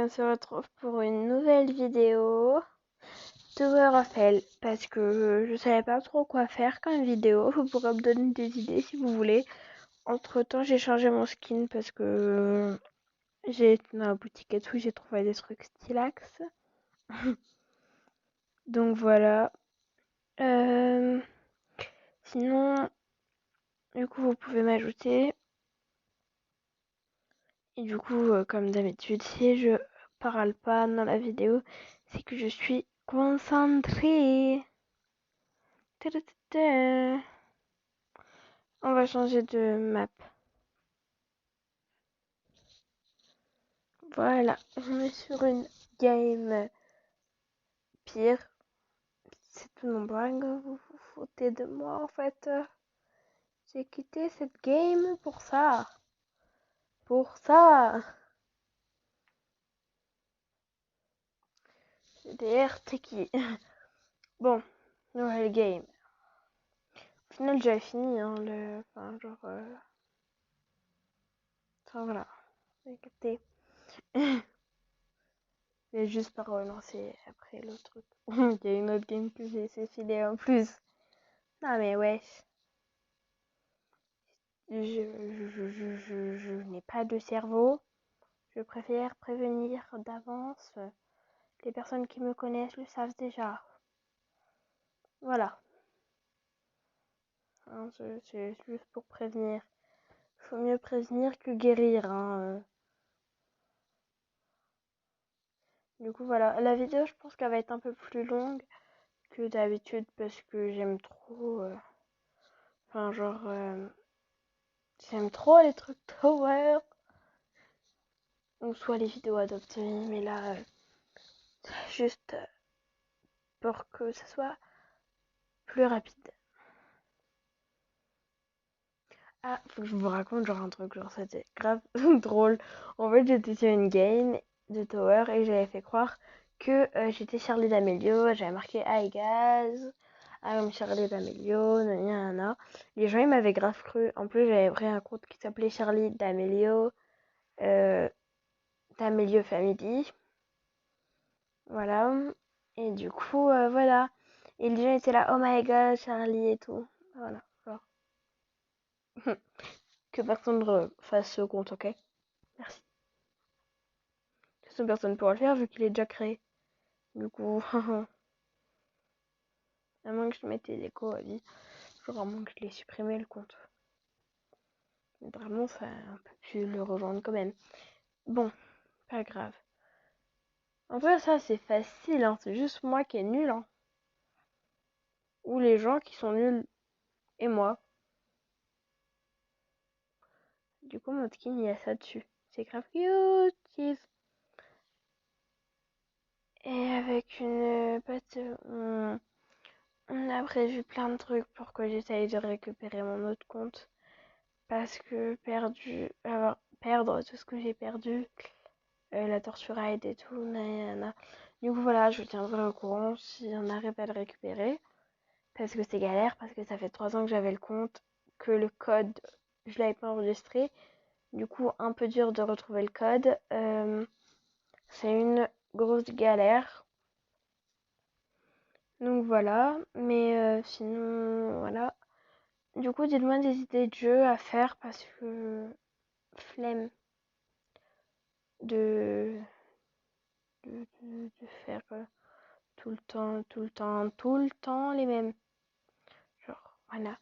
on se retrouve pour une nouvelle vidéo Tower of Hell parce que je savais pas trop quoi faire comme vidéo. Vous pourrez me donner des idées si vous voulez. Entre temps, j'ai changé mon skin parce que j'ai été dans la boutique et tout, j'ai trouvé des trucs stylax. Donc voilà. Sinon, du coup, vous pouvez m'ajouter. Et du coup, comme d'habitude, si je parle pas dans la vidéo, c'est que je suis concentrée. On va changer de map. Voilà, on est sur une game pire. C'est tout mon blague, vous vous foutez de moi en fait. J'ai quitté cette game pour ça. Pour ça. CDR, t'es qui? Bon, nouvelle game. Au final, j'avais fini, hein, le... Enfin, genre... Enfin, voilà. J'ai capté. J'ai juste pas relancé après le truc. Il y a une autre game que j'ai laissé filer en plus. Non mais wesh. Je n'ai pas de cerveau. Je préfère prévenir d'avance. Les personnes qui me connaissent le savent déjà. Voilà. Hein, c'est juste pour prévenir. Il faut mieux prévenir que guérir. Hein. Du coup, voilà. La vidéo, je pense qu'elle va être un peu plus longue que d'habitude parce que j'aime trop... Enfin, genre... j'aime trop les trucs Tower. Ou soit les vidéos Adopt Me, mais là... juste pour que ça soit plus rapide. Ah, faut que je vous raconte genre un truc, genre c'était grave drôle. En fait, j'étais sur une game de Tower et j'avais fait croire que j'étais Charlie d'Amelio. J'avais marqué Hi guys, I'm Charlie d'Amelio, nanana. Les gens ils m'avaient grave cru. En plus, j'avais pris un compte qui s'appelait Charlie d'Amelio, d'Amelio Family. Voilà. Et du coup, voilà. Et les gens étaient là, oh my god, Charlie et tout. Voilà. Genre. Que personne ne fasse ce compte, ok? Merci. De toute façon, personne ne pourra le faire vu qu'il est déjà créé. Du coup, à moins que je mette les échos à vie, genre à moins que je l'ai supprimé le compte. Mais vraiment, ça, on peut plus le rejoindre quand même. Bon, pas grave. En vrai, ça c'est facile, hein. C'est juste moi qui est nul, hein. Ou les gens qui sont nuls et moi. Du coup, mon skin, il y a ça dessus. C'est grave cute. Et avec une pote, on a prévu plein de trucs pour que j'essaye de récupérer mon autre compte. Parce que perdre tout ce que j'ai perdu, la torture ride et tout, nanana. Du coup, voilà, je tiendrai au courant si on arrive à le récupérer. Parce que c'est galère, parce que ça fait 3 ans que j'avais le compte, que le code, je l'avais pas enregistré. Du coup, un peu dur de retrouver le code. C'est une grosse galère. Donc voilà, mais sinon, voilà. Du coup, dites-moi des idées de jeux à faire parce que flemme de, de faire tout le temps les mêmes. Genre, voilà.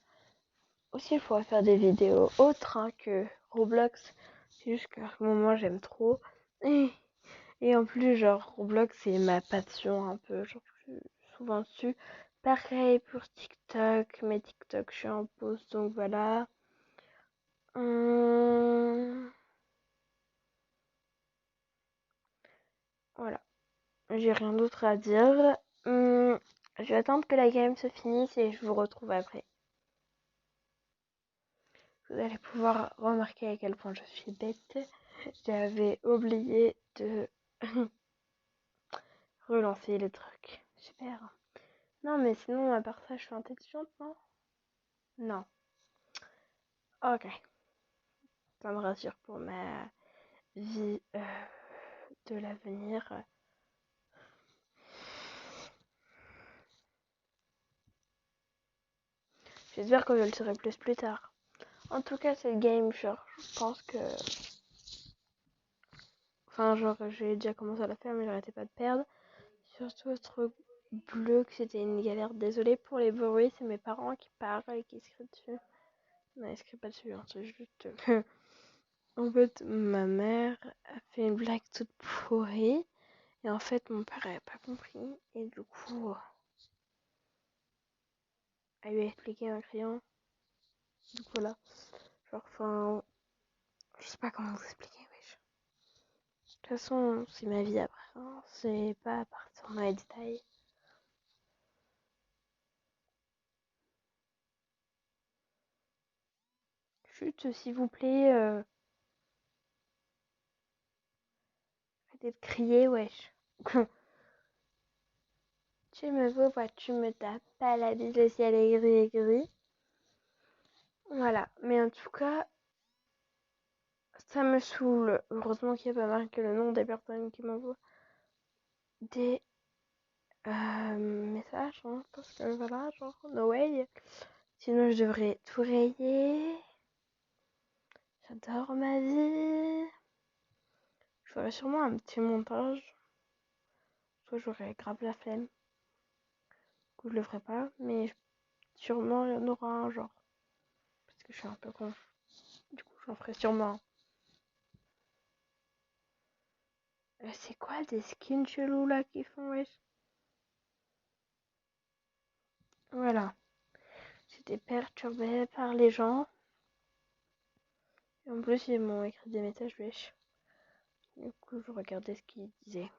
Aussi, il faudrait faire des vidéos autres hein, que Roblox. C'est juste qu'à ce moment, j'aime trop. Et en plus, genre, Roblox, c'est ma passion un peu. Genre, je suis souvent dessus. Pareil pour TikTok, mais TikTok, je suis en pause, donc voilà. Voilà. J'ai rien d'autre à dire. Je vais attendre que la game se finisse et je vous retrouve après. Vous allez pouvoir remarquer à quel point je suis bête. J'avais oublié de relancer les trucs. Super. Non, mais sinon, à part ça, je suis intelligente, non? Non. Ok. Ça me rassure pour ma vie de l'avenir. J'espère que je le saurai plus tard. En tout cas, cette game, genre, je pense que... Enfin, genre, j'ai déjà commencé à la faire, mais j'arrêtais pas de perdre. Surtout le truc bleu, que c'était une galère. Désolée pour les bruits, c'est mes parents qui parlent et qui écrivent dessus. Non, ils écrivent pas dessus, hein, c'est juste... En fait, ma mère a fait une blague toute pourrie. Et en fait, mon père avait pas compris. Et du coup, elle lui a expliqué en criant. Du coup, voilà. Genre, enfin... Je sais pas comment vous expliquer, wesh. De toute façon, c'est ma vie après. Hein. C'est pas à partir dans les détails. Chut, s'il vous plaît, arrêtez de crier, wesh. Tu me vois, tu me tapes pas la bise, le ciel est gris. Voilà, mais en tout cas, ça me saoule. Heureusement qu'il n'y a pas marqué le nom des personnes qui m'envoient des messages, hein, parce que voilà, genre, no way. Sinon, je devrais tout rayer. J'adore ma vie. Je ferai sûrement un petit montage. Soit j'aurai grave la flemme. Du coup, je le ferai pas, mais sûrement il y en aura un genre. Parce que je suis un peu con. Du coup, j'en ferai sûrement un. C'est quoi des skins chelous là qui font, wesh? Voilà. J'étais perturbée par les gens. Et en plus, ils m'ont écrit des messages, wesh. Du coup, je regardais ce qu'ils disaient.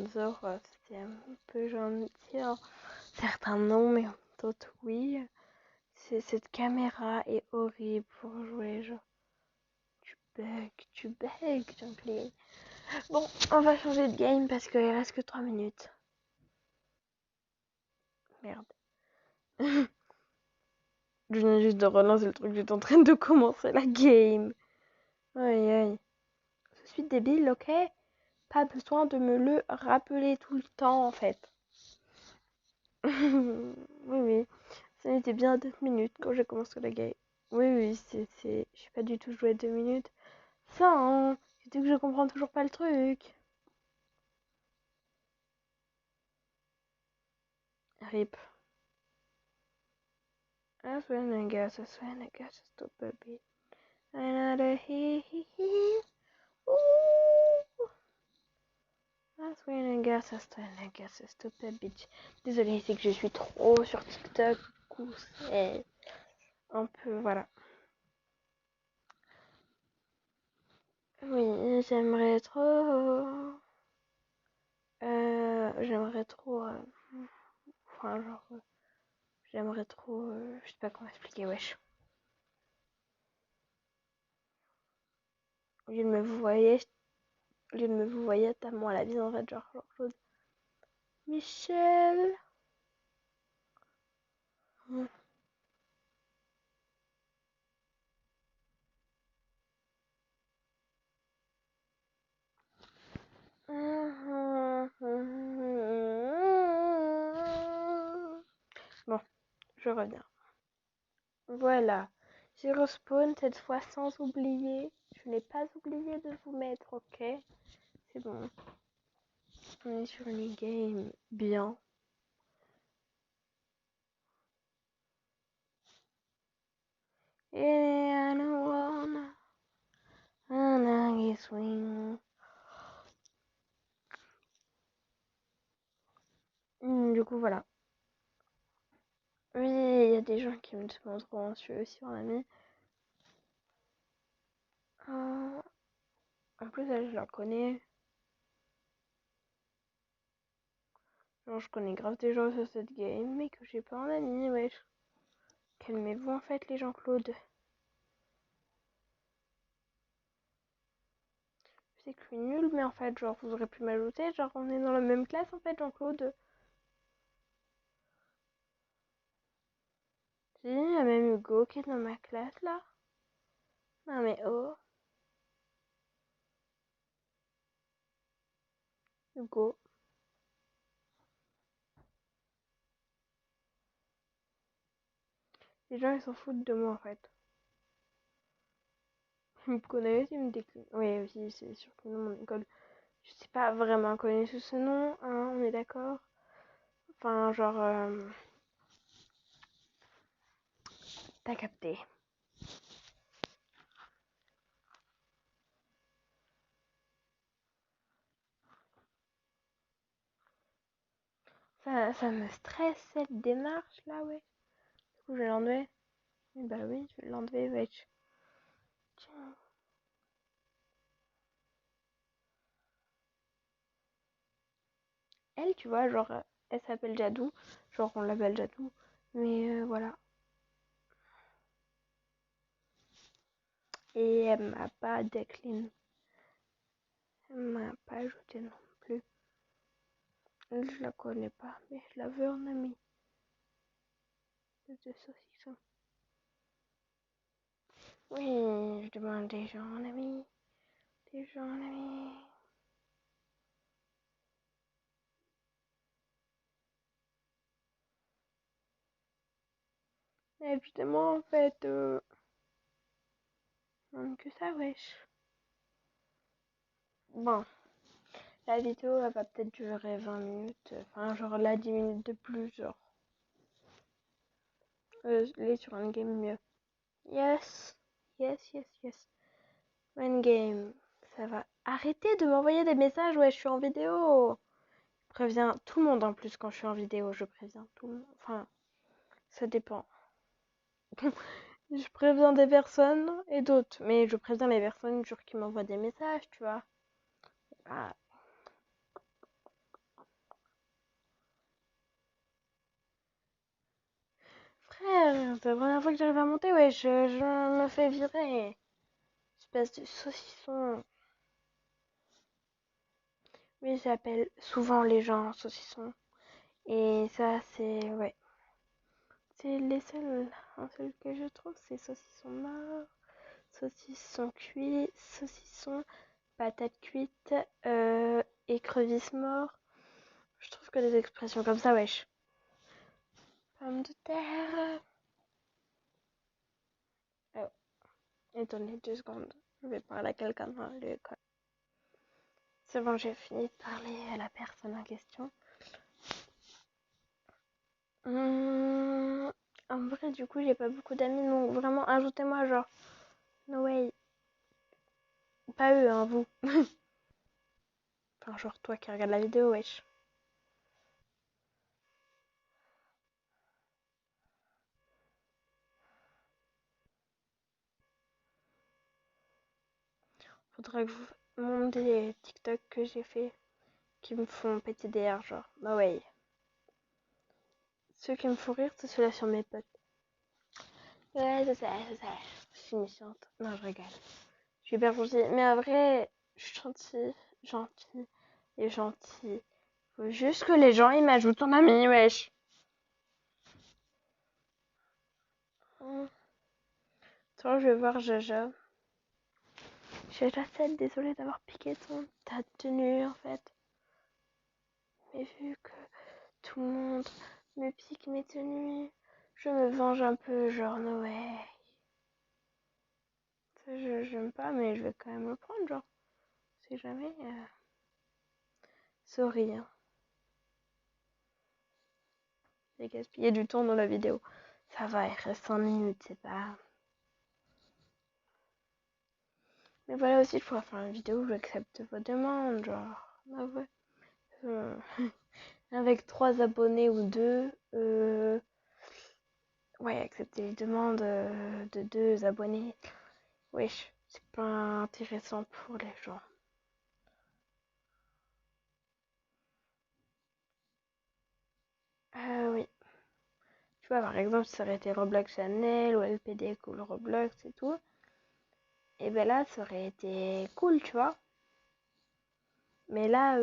Zor, c'était un peu gentil. Hein. Certains non, mais d'autres oui. Cette caméra est horrible pour jouer, genre. Tu bugs, Jean-Claude. Bon, on va changer de game parce qu'il reste que 3 minutes. Merde. Je viens juste de relancer le truc, j'étais en train de commencer la game. Aïe aïe. Je suis débile, ok? Pas besoin de me le rappeler tout le temps en fait. Oui, oui. Ça n'était bien 2 minutes quand j'ai commencé la game. Oui, oui, c'est. Je suis pas du tout joué 2 minutes. Ça, hein. C'est que je comprends toujours pas le truc. RIP. I swear, I guess, stop a bit. Another hee hee hee. Ouh. I swear, stop a bitch. Désolée, c'est que je suis trop sur TikTok. Du coup, c'est un peu, voilà. Oui, j'aimerais trop. J'aimerais trop. Enfin, genre. J'aimerais trop. Je sais pas comment expliquer, wesh. Au lieu de me vous voyez, au lieu de me vous voyez, tape-moi la bise en fait, genre Claude. Michel. Bon, je reviens. Voilà. J'ai respawn cette fois sans oublier. Je n'ai pas oublié de vous mettre, ok? C'est bon. On est sur une game bien. Et I don't wanna swing. Du coup, voilà. Oui, il y a des gens qui me demanderont si je suis aussi en ami. En plus, elle, je la connais. Genre, je connais grave des gens sur cette game, mais que j'ai pas en ami, wesh. Calmez-vous en fait, les Jean-Claude. Je sais que je suis nulle, mais en fait, genre, vous aurez pu m'ajouter. Genre, on est dans la même classe en fait, Jean-Claude. Si, il y a même Hugo qui est dans ma classe là. Non mais oh, Hugo. Les gens ils s'en foutent de moi en fait. Ils me connaissent, ils me déclinent. Oui, aussi, c'est sûr que non, mon école, je suis pas vraiment connue sous ce nom, hein, on est d'accord. Enfin, genre, t'as capté. Ça me stresse cette démarche là, ouais. Du coup, je vais l'enlever. Bah oui, je vais l'enlever, wesh. Tiens. Elle, tu vois, genre, elle s'appelle Jadou. Genre, on l'appelle Jadou. Mais voilà. Et elle m'a pas décliné. Elle m'a pas ajouté non plus. Elle, je la connais pas, mais je la veux en amie. De saucisson. Oui, je demande des gens en ami. Des gens en ami. Évidemment, en fait, que ça, wesh. Bon, la vidéo, elle va peut-être durer 20 minutes. Enfin, genre là, 10 minutes de plus, genre. Les sur un game mieux. Yes, yes, yes, yes. One game, ça va. Arrêtez de m'envoyer des messages, ouais, je suis en vidéo. Je préviens tout le monde en plus quand je suis en vidéo, je préviens tout le monde. Enfin, ça dépend. Je préviens des personnes et d'autres, mais je préviens les personnes genre qui m'envoient des messages, tu vois. Ah, frère, c'est la première fois que j'arrive à monter, ouais, je me fais virer. Espèce de saucisson. Oui, j'appelle souvent les gens saucisson. Et ça, c'est, ouais. C'est les seuls, un seul que je trouve, c'est saucisson mort, saucisson cuit, saucisson, patate cuite, écrevisse mort. Je trouve que des expressions comme ça, wesh. Pomme de terre. Oh, attendez 2 secondes. Je vais parler à quelqu'un dans l'école. C'est bon, j'ai fini de parler à la personne en question. En vrai, du coup, j'ai pas beaucoup d'amis, donc vraiment, ajoutez-moi, genre, no way. Pas eux, hein, vous. Enfin, genre, toi qui regardes la vidéo, wesh. Faudrait que je vous montre des TikTok que j'ai fait qui me font péter des airs, genre, no way. Ceux qui me font rire, c'est ceux-là sur mes potes. Ouais, je sais, je sais. Je suis méchante. Non, je rigole. Je suis hyper gentille. Mais en vrai, je suis gentille, gentille et gentille. Faut juste que les gens, ils m'ajoutent en ami, wesh. Toi, je vais voir Jaja. Jaja 7, désolée d'avoir piqué ta tenue, en fait. Mais vu que tout le monde me pique mes tenues, je me venge un peu, genre, no way. Ça, j'aime pas, mais je vais quand même le prendre, genre. C'est jamais. Sorry, hein. J'ai gaspillé du temps dans la vidéo. Ça va, il reste 5 minutes, c'est pas. Mais voilà aussi, je pourrais faire une vidéo où j'accepte vos demandes, genre. Ah ouais. Euh, avec 3 abonnés ou 2. Ouais, accepter les demandes de 2 abonnés. Wesh, c'est pas intéressant pour les gens. Oui. Tu vois, par exemple, si ça aurait été Roblox Channel ou LPD Cool Roblox et tout, et ben là, ça aurait été cool, tu vois. Mais là,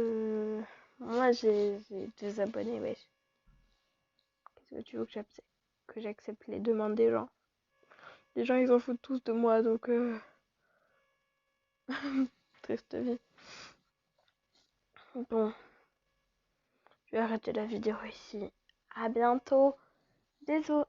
moi, j'ai 2 abonnés, wesh. Qu'est-ce que tu veux que que j'accepte les demandes des gens. Les gens, ils en foutent tous de moi, donc triste vie. Bon, je vais arrêter la vidéo ici. À bientôt. Bisous.